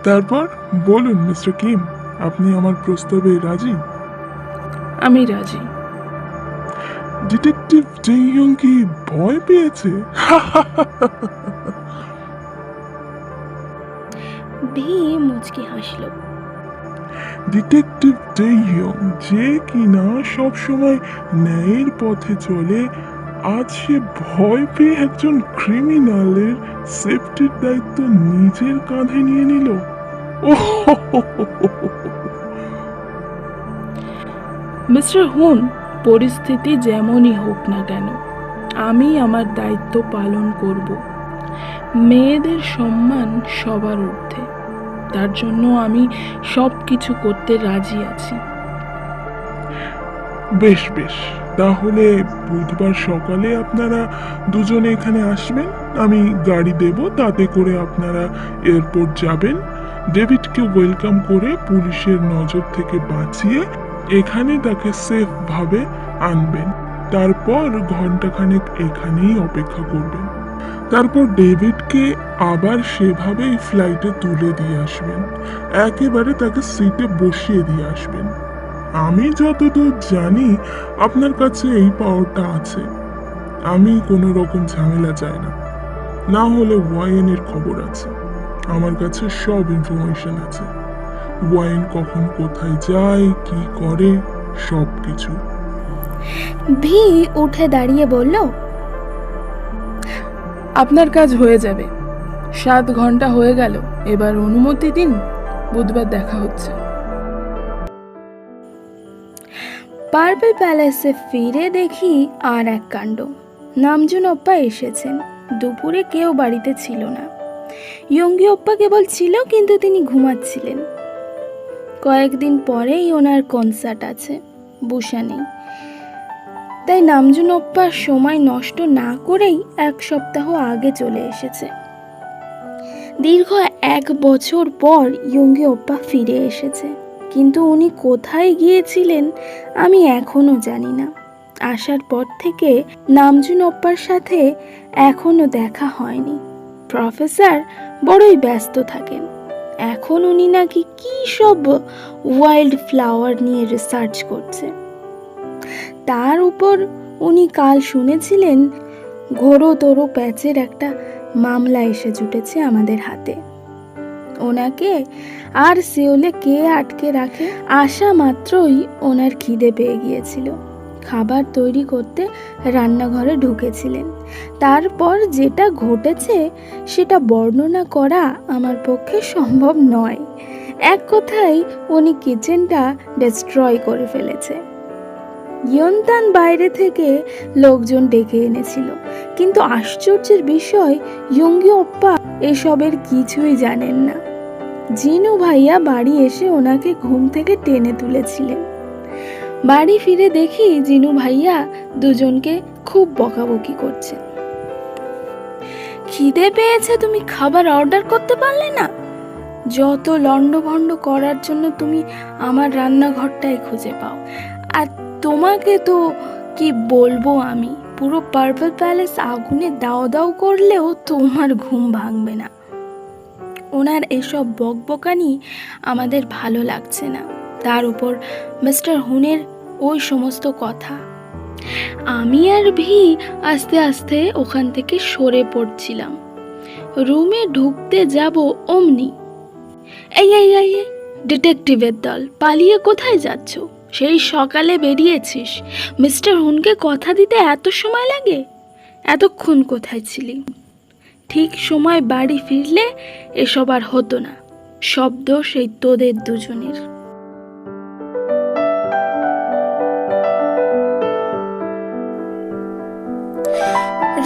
তারপর বলুন mister Kim, আপনি আমার প্রস্তাবে রাজি? আমি রাজি। ডিটেকটিভ জেইয়ং কি ভয় পেয়েছে? ভি মুচকি হাসল। ডিটেকটিভ জেইয়ং, যে কিনা সবসময় ন্যায়ের পথে চলে, আজ সে ভয় পেয়ে একজন ক্রিমিনালের সেফটির দায়িত্ব নিজের কাঁধে নিয়ে নিল। মিস্টার হুন, পরিস্থিতি যেমনই হোক না কেন আমি আমার দায়িত্ব পালন করব। মেয়েদের সম্মান সবার ঊর্ধ্বে, তার জন্য আমি সব কিছু করতে রাজি আছি। বেশ বেশ, তাহলে বুধবার সকালে আপনারা দুজনে এখানে আসবেন। আমি গাড়ি দেব, তাতে করে আপনারা এয়ারপোর্ট যাবেন। ডেভিডকে ওয়েলকাম করে পুলিশের নজর থেকে বাঁচিয়ে এখানে তাকে সেফ ভাবে আনবেন। তারপর ঘন্টাখানেক এখানেই অপেক্ষা করবেন। তারপর ডেভিডকে আবার সেভাবেই ফ্লাইটে তুলে দিয়ে আসবেন, একেবারে তাকে সিটে বসিয়ে দিয়ে আসবেন। আমি যতদূর জানি আপনার কাছে এই পাওয়ারটা আছে। আমি কোনো রকম ঝামেলা চাই না, না হলে ওয়াইন এর খবর আছে। আমার কাছে সব ইনফরমেশন আছে, ওয়াইন কখন কোথায় যায়, কি করে, সব কিছু। ভি উঠে দাঁড়িয়ে বলল, আপনার কাজ হয়ে যাবে। 7 ঘন্টা হয়ে গেল, এবার অনুমতি দিন, বুধবার দেখা হচ্ছে। পার্পল প্যালেসে ফিরে দেখি আর এক কাণ্ড। নামজুন ওপ্পা এসেছেন। দুপুরে কেউ বাড়িতে ছিল না। ইয়ঙ্গি ওপ্পা কেবল ছিল, কিন্তু তিনি ঘুমাচ্ছিলেন। কয়েকদিন পরেই ওনার কনসার্ট আছে বুসানেই, তাই নামজুন ওপ্পা সময় নষ্ট না করেই 1 সপ্তাহ আগে চলে এসেছে। দীর্ঘ 1 বছর পর ইয়ঙ্গি ওপ্পা ফিরে এসেছে, কিন্তু উনি কোথায় গিয়েছিলেন আমি এখনো জানি না। আসার পর থেকে নামজুন ওপ্পার সাথে এখনো দেখা হয়নি। প্রফেসর বড়ই ব্যস্ত থাকেন। এখন উনি নাকি কী সব ওয়াইল্ড ফ্লাওয়ার নিয়ে রিসার্চ করছে। তার উপর উনি কাল শুনেছিলেন ঘোরতর প্যাচের একটা মামলা এসে জুটেছে আমাদের হাতে। ওনাকে আর সেওলে কে আটকে রাখে? আসা মাত্রই ওনার খিদে পেয়ে গিয়েছিল। খাবার তৈরি করতে রান্নাঘরে ঢুকেছিলেন। তারপর যেটা ঘটেছে সেটা বর্ণনা করা আমার পক্ষে সম্ভব নয়। এক কথায় উনি কিচেনটা ডিস্ট্রয় করে ফেলেছে। ইয়ন্তান বাইরে থেকে লোকজন ডেকে এনেছিল, কিন্তু আশ্চর্যের বিষয় ইয়ঙ্গি ওপ্পা এসবের কিছুই জানেন না। জিনু ভাইয়া বাড়ি এসে ওনাকে ঘুম থেকে টেনে তুলেছিলেন। বাড়ি ফিরে দেখি জিনু ভাইয়া দুজনকে খুব বকাবকি করছেন। খিদে পেয়েছে, তুমি খাবার অর্ডার করতে পারলে না? যত লন্ডভন্ড করার জন্য তুমি আমার রান্নাঘরটাই খুঁজে পাও। আর তোমাকে তো কি বলবো আমি, পুরো পার্পল প্যালেস আগুনে দাও দাও করলেও তোমার ঘুম ভাঙবে না। ওনার এসব বকবকানি আমাদের ভালো লাগছে না। তার উপর মিস্টার হুনের ওই সমস্ত কথা। আমি আর ভি আস্তে আস্তে ওখান থেকে সরে পড়ছিলাম। রুমে ঢুকতে যাব অমনি, এই এই এই এই, ডিটেকটিভের দল, পালিয়ে কোথায় যাচ্ছ? সেই সকালে বেরিয়েছিস, মিস্টার হুনকে কথা দিতে এত সময় লাগে? এতক্ষণ কোথায় ছিলি? ঠিক সময় বাড়ি ফিরলে এসব আর হতো না। সব দোষ এই তোদের দুজনের।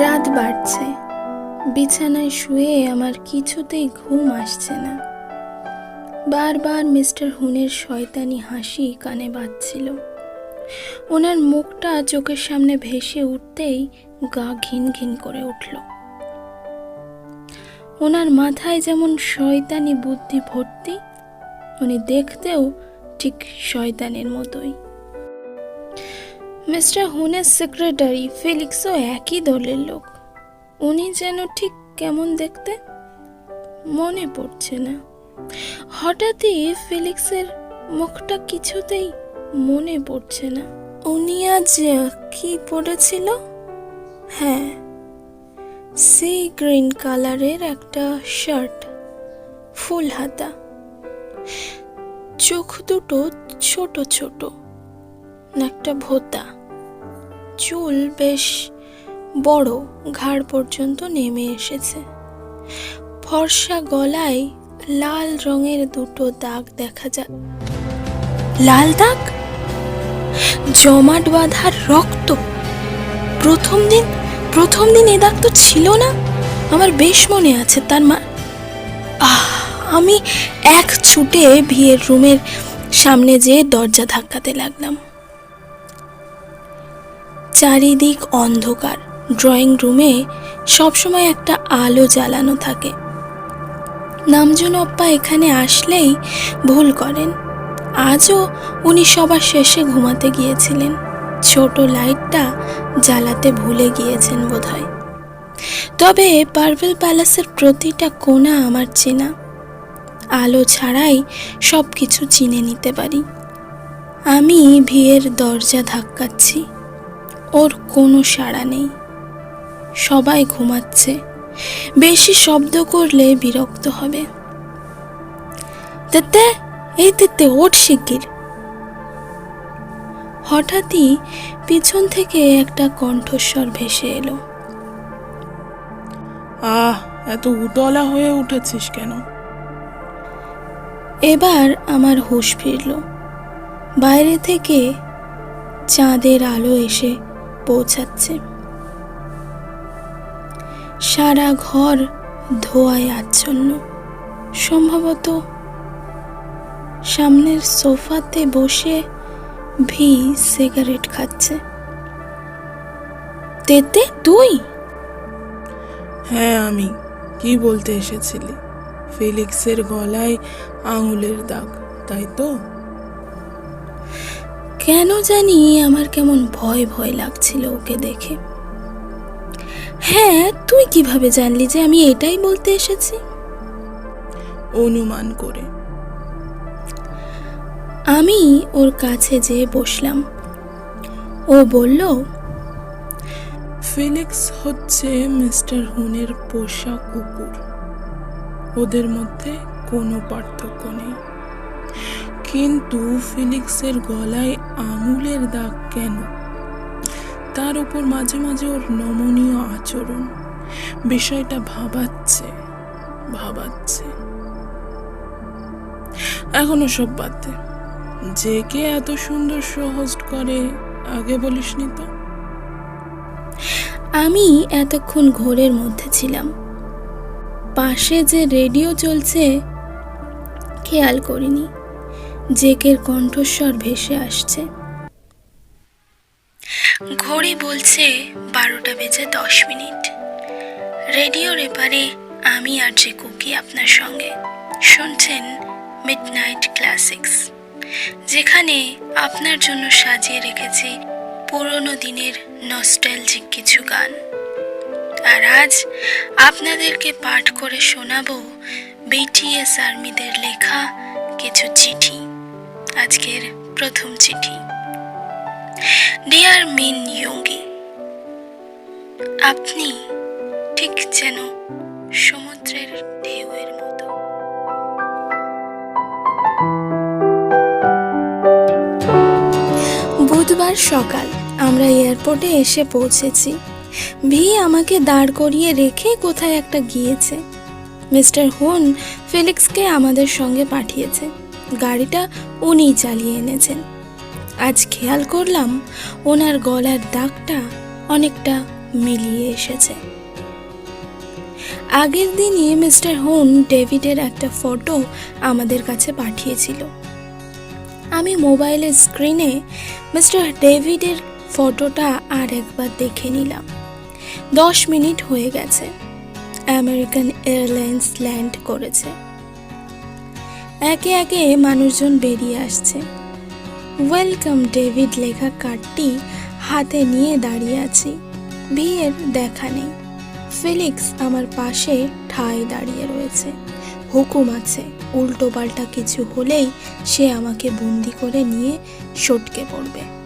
রাত বাড়ছে। বিছানায় শুয়ে আমার কিছুতেই ঘুম আসছে না। বারবার মিস্টার হুনের শয়তানি হাসি কানে বাজছিল। ওনার মুখটা চোখের সামনে ভেসে উঠতেই গা ঘিন ঘিন করে উঠল। ওনার মাথায় যেমন শয়তানি বুদ্ধি ভর্তি, উনি দেখতেও ঠিক শয়তানের মতোই। মিস্টার হুনের সেক্রেটারি ফেলিক্সও একই দলের লোক। উনি যেন ঠিক কেমন দেখতে মনে পড়ছে না। হঠাৎই ফেলিক্সের মুখটা কিছুতেই মনে পড়ছে না। উনি আজ কি পরেছিল? হ্যাঁ, সি গ্রিন কালারের একটা শার্ট, ফুল হাতা, চোখ দুটো ছোট ছোট, একটা ভোঁতা, চুল বেশ বড়, ঘাড় পর্যন্ত নেমে এসেছে, ফর্সা গলায় লাল রঙের দুটো দাগ দেখা যায়। লাল দাগ, জমাট বাঁধার রক্ত। প্রথম দিন এ দাগ তো ছিল না, আমার বেশ মনে আছে। তার আমি এক ছুটে বিয়ের রুমের সামনে যেয়ে দরজা ধাক্কাতে লাগলাম। চারিদিক অন্ধকার। ড্রয়িং রুমে সবসময় একটা আলো জ্বালানো থাকে। নামজুন অপ্পা এখানে আসলেই ভুল করেন। আজও উনি সবার শেষে ঘুমাতে গিয়েছিলেন। ছোট লাইটটা জ্বালাতে ভুলে গিয়েছেন বোধহয়। তবে পার্পল প্যালেসের প্রতিটা কোণা আমার চেনা। আলো ছাড়াই সব কিছু চিনে নিতে পারি। আমি ভিয়ের দরজা ধাক্কাচ্ছি, ওর কোনো সাড়া নেই। সবাই ঘুমাচ্ছে, বেশি শব্দ করলে বিরক্ত হবে। তেতে, এই তেতে, ওঠ শিগগির। হঠাৎই পিছন থেকে একটা কণ্ঠস্বর ভেসে এলো। এত উতলা হয়ে উঠেছিস কেন? এবার আমার হুঁশ ফিরল। বাইরে থেকে চাঁদের আলো এসে পৌঁছাচ্ছে। সারা ঘর ধোঁয়ায় আচ্ছন্ন। সম্ভবত সামনের সোফাতে বসে ভি সিগারেট খাচ্ছে। তেতে, তুই? হ্যাঁ, আমি। কি বলতে এসেছিলি? ফেলিক্সের গলায় আঙুলের দাগ, তাই তো? কেন জানি আমার কেমন ভয় ভয় লাগছিল ওকে দেখে। হ্যাঁ, তুই কিভাবে জানলি যে আমি এটাই বলতে এসেছি? অনুমান করে। আমি ওর কাছে যেয়ে বসলাম। ও বলল, ফেলিক্স হচ্ছে মিস্টার হুনের পোষা কুকুর। ওদের মধ্যে কোনো পার্থক্য নেই। কিন্তু ফেলিক্সের গলায় আঙুলের দাগ কেন? তার উপর মাঝে মাঝে ওর নমনীয় আচরণ বিষয়টা ভাবাচ্ছে। এখনো সব বাদ দে। যে কে এত সুন্দর শো হোস্ট করে আগে বলিসনি তো? আমি এতক্ষণ ঘোরের মধ্যে ছিলাম। পাশে যে রেডিও চলছে খেয়াল করিনি। জেকের কণ্ঠস্বর ভেসে আসছে। ঘড়ি বলছে 12:10। রেডিওর এপারে আমি আর যে কুকি আপনার সঙ্গে শুনছেন মিডনাইট ক্লাসিক্স, যেখানে আপনার জন্য সাজিয়ে রেখেছি পুরনো দিনের নস্টালজিক কিছু গান। আর আজ আপনাদেরকে পাঠ করে শোনাবো বিটিএস আর্মিদের লেখা কিছু চিঠি। আজকের প্রথম চিঠি। ডিয়ার মিন ইয়ঙ্গি, আপনি ঠিক যেন সমুদ্রের ঢেউয়ের মতো। বুধবার সকাল আমরা এয়ারপোর্টে এসে পৌঁছেছি। ভি আমাকে দাঁড় করিয়ে রেখে কোথায় একটা গিয়েছে। মিস্টার হুন ফেলিক্সকে আমাদের সঙ্গে পাঠিয়েছে। গাড়িটা উনিই চালিয়ে এনেছেন। আজ খেয়াল করলাম ওনার গলার দাগটা অনেকটা মিলিয়ে এসেছে। আগের দিনই মিস্টার হুন ডেভিডের একটা ফটো আমাদের কাছে পাঠিয়েছিল। আমি মোবাইলের স্ক্রিনে মিস্টার ডেভিডের ফটোটা আর একবার দেখে নিলাম। 10 মিনিট হয়ে গেছে। আমেরিকান এয়ারলাইন্স ল্যান্ড করেছে। একে একে মানুষজন বেরিয়ে আসছে। ওয়েলকাম ডেভিড লেখা কার্ডটি হাতে নিয়ে দাঁড়িয়ে আছি। ভিয়ের দেখা নেই। ফেলিক্স আমার পাশে ঠায় দাঁড়িয়ে রয়েছে। হুকুম আছে, উল্টো পাল্টা কিছু হলেই সে আমাকে বন্দি করে নিয়ে সটকে পড়বে।